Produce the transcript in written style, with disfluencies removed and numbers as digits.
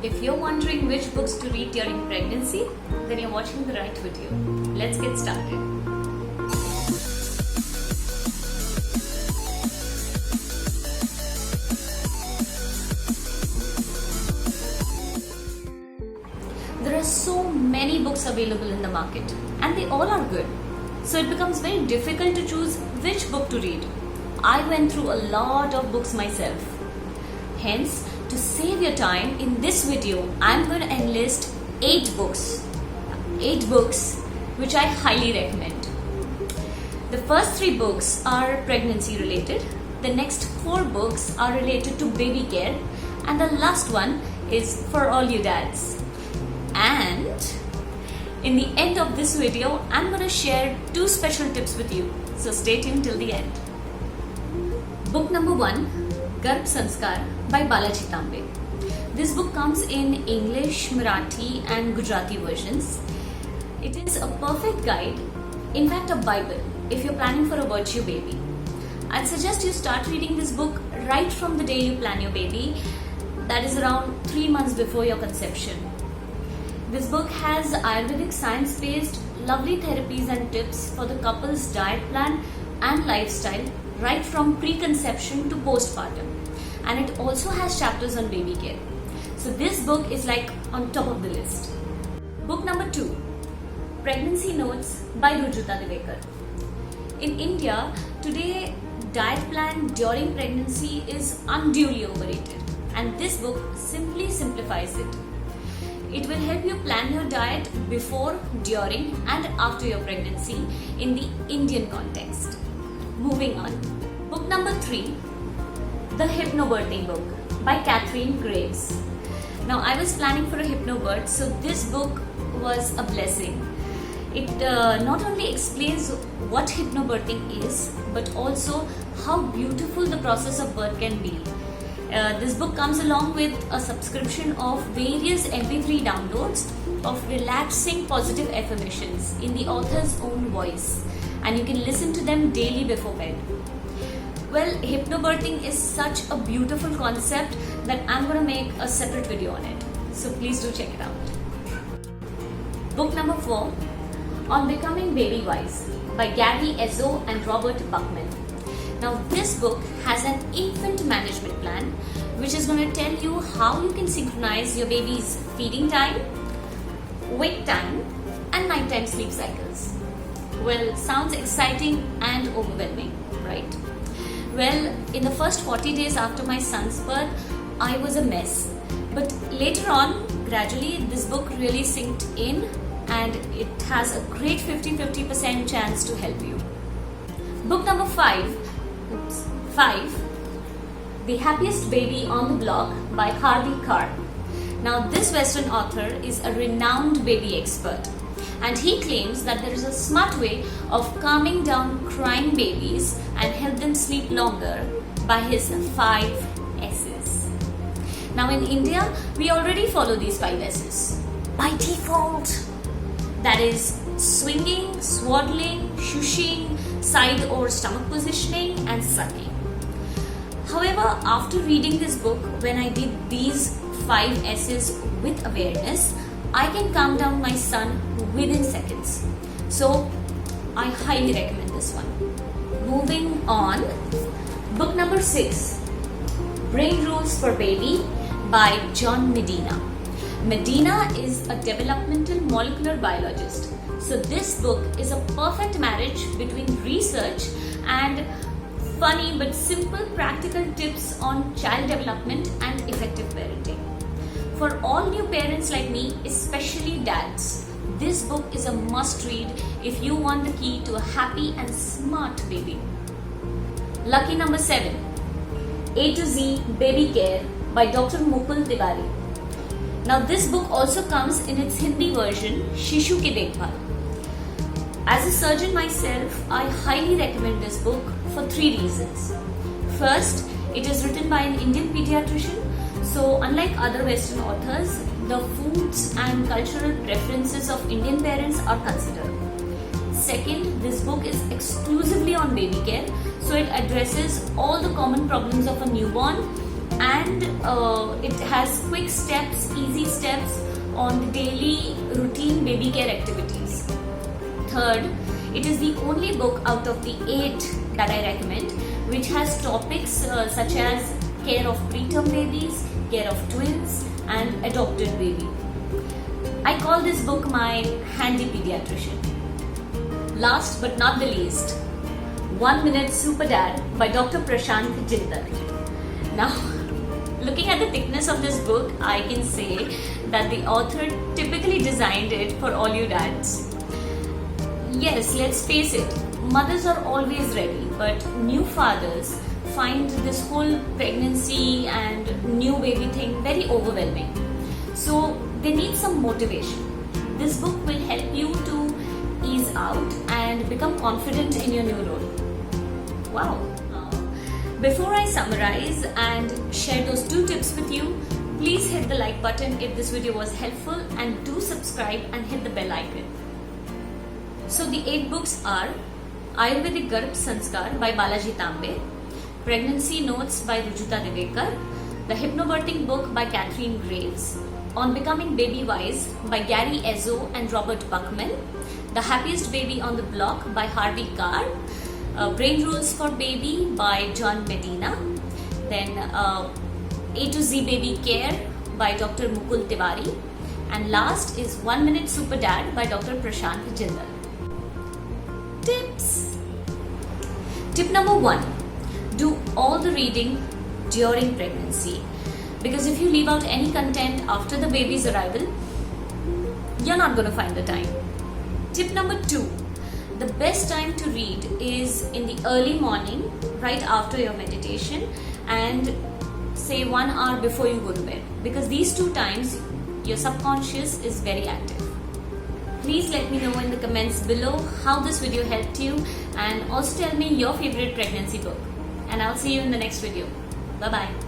If you're wondering which books to read during pregnancy, then you're watching the right video. Let's get started. There are so many books available in the market and they all are good. So it becomes very difficult to choose which book to read. I went through a lot of books myself. Hence, to save your time, in this video, I'm going to enlist 8 books. 8 books which I highly recommend. The first 3 books are pregnancy related. The next 4 books are related to baby care. And the last one is for all you dads. And in the end of this video, I'm going to share 2 special tips with you. So stay tuned till the end. Book number 1, Garbh Sanskar by Balaji Tambe. This book comes in English, Marathi and Gujarati versions. It is a perfect guide, in fact a Bible, if you're planning for a virtue baby. I'd suggest you start reading this book right from the day you plan your baby, that is around 3 months before your conception. This book has Ayurvedic science-based lovely therapies and tips for the couple's diet plan and lifestyle right from preconception to postpartum. And it also has chapters on baby care. So this book is like on top of the list. Book number 2, Pregnancy Notes by Rujuta Divekar. In India, today diet plan during pregnancy is unduly overrated. And this book simply simplifies it. It will help you plan your diet before, during and after your pregnancy in the Indian context. Moving on. Book number 3, The Hypnobirthing Book by Catherine Graves. Now I was planning for a hypnobirth, so this book was a blessing. It not only explains what hypnobirthing is, but also how beautiful the process of birth can be. This book comes along with a subscription of various MP3 downloads of relaxing positive affirmations in the author's own voice, and you can listen to them daily before bed. Well, hypnobirthing is such a beautiful concept that I'm going to make a separate video on it. So please do check it out. Book number 4, On Becoming Baby Wise by Gabby Ezzo and Robert Buckman. Now this book has an infant management plan which is going to tell you how you can synchronize your baby's feeding time, wake time and nighttime sleep cycles. Well, sounds exciting and overwhelming, right? Well, in the first 40 days after my son's birth, I was a mess. But later on, gradually, this book really sinked in and it has a great 50-50% chance to help you. Book number 5, The Happiest Baby on the Block by Hardik Kaur. Now, this Western author is a renowned baby expert. And he claims that there is a smart way of calming down crying babies and help them sleep longer by his 5 S's. Now in India, we already follow these 5 S's by default. That is swinging, swaddling, shushing, side or stomach positioning and sucking. However, after reading this book, when I did these 5 S's with awareness, I can calm down my son within seconds. So, I highly recommend this one. Moving on, book number 6, Brain Rules for Baby by John Medina. Medina is a developmental molecular biologist. So this book is a perfect marriage between research and funny but simple practical tips on child development and effective parenting. For all new parents like me, especially dads, this book is a must read if you want the key to a happy and smart baby. Lucky number 7, A to Z Baby Care by Dr. Mukul Tiwari. Now this book also comes in its Hindi version, Shishu Ki Dekhbhal. As a surgeon myself, I highly recommend this book for 3 reasons. First, it is written by an Indian pediatrician. So unlike other Western authors, the foods and cultural preferences of Indian parents are considered. Second, this book is exclusively on baby care, so it addresses all the common problems of a newborn and it has quick steps, easy steps on the daily routine baby care activities. Third, it is the only book out of the 8 that I recommend which has topics such as care of preterm babies, care of twins, and adopted baby. I call this book my handy pediatrician. Last but not the least, 1 Minute Super Dad by Dr. Prashant Jindal. Now, looking at the thickness of this book, I can say that the author typically designed it for all you dads. Yes, let's face it, mothers are always ready, but new fathers find this whole pregnancy and new baby thing very overwhelming. So they need some motivation. This book will help you to ease out and become confident in your new role. Wow. Before I summarize and share those 2 tips with you, please hit the like button if this video was helpful and do subscribe and hit the bell icon. So the 8 books are Ayurvedic Garbh Sanskar by Balaji Tambe, Pregnancy Notes by Rujuta Divekar, The Hypnobirthing Book by Catherine Graves, On Becoming Baby Wise by Gary Ezzo and Robert Buckman, The Happiest Baby on the Block by Harvey Carr, Brain Rules for Baby by John Medina, then A to Z Baby Care by Dr. Mukul Tiwari, and last is 1 Minute Super Dad by Dr. Prashant Jindal. Tips. Tip number 1. Do all the reading during pregnancy, because if you leave out any content after the baby's arrival, you're not going to find the time. Tip number 2. The best time to read is in the early morning, right after your meditation, and say 1 hour before you go to bed, because these 2 times your subconscious is very active. Please let me know in the comments below how this video helped you, and also tell me your favorite pregnancy book. And I'll see you in the next video. Bye bye.